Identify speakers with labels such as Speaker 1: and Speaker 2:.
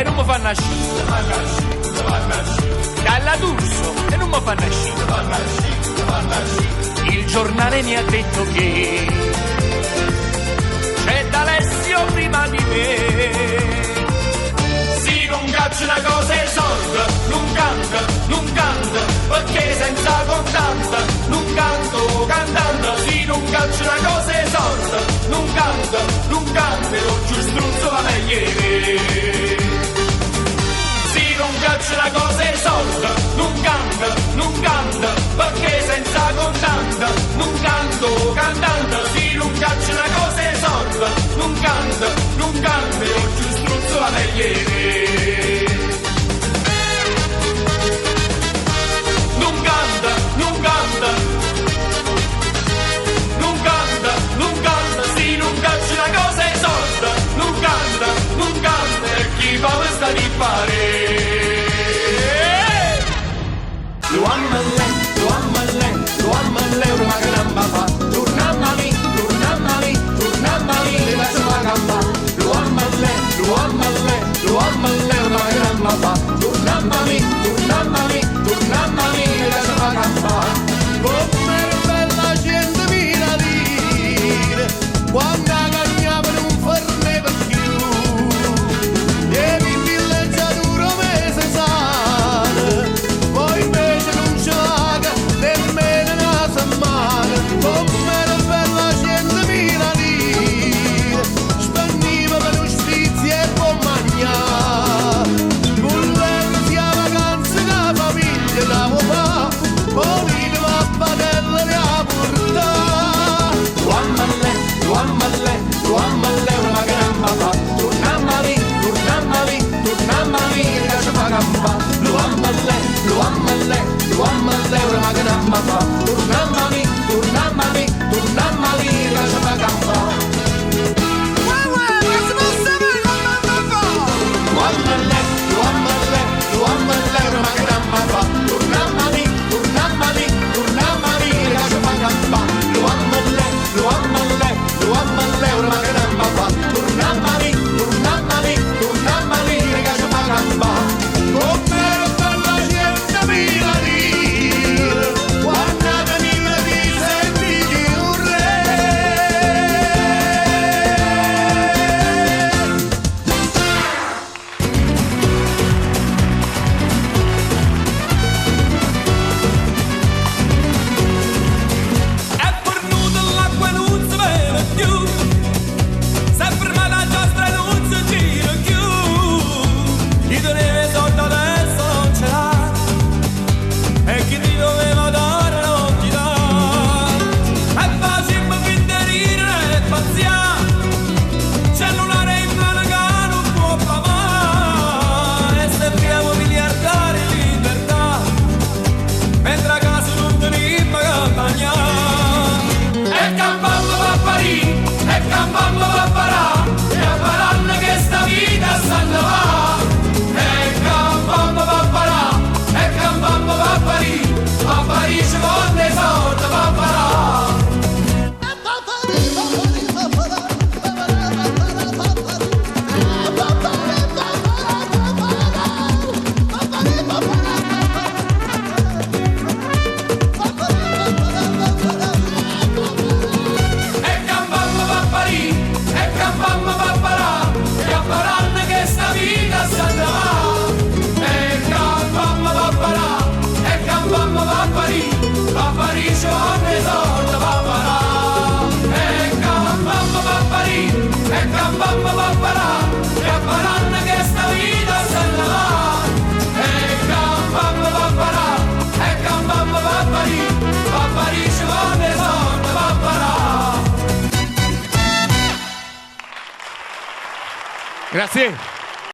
Speaker 1: non mi fanno ascire. Dalla D'Urso e non mi fanno ascire. Il giornale mi ha detto che c'è D'Alessio prima di me. Sì, non caccio una cosa e sorda, non canta, perché senza contante non canto cantando. Sì, non caccio una cosa e sorda, non canta, lo giù struzzo va meglio. Sì, non caccio una cosa e sorda, non canta, perché senza contante non canto cantando. Sì, non caccio una cosa e sorda, non canta, lo giù struzzo va meglio. Come sta di fare? Lo amma l'euro ma che non fa. Tornamma lì, le lascio la gamba. Lo amma l'euro ma che non fa. Tornamma lì, le lascio la gamba. Come bella gente mira dire quando cagnava non fermeva più. Lo amma l'euro ma che non mi fa. Tornamma lì, lascia la gamba. Lo amma l'euro ma che non mi fa. Tornamma lì, lascia la gamba. Lo amma l'euro ma che non mi fa. Tornamma lì, lascia la gamba.
Speaker 2: Grazie.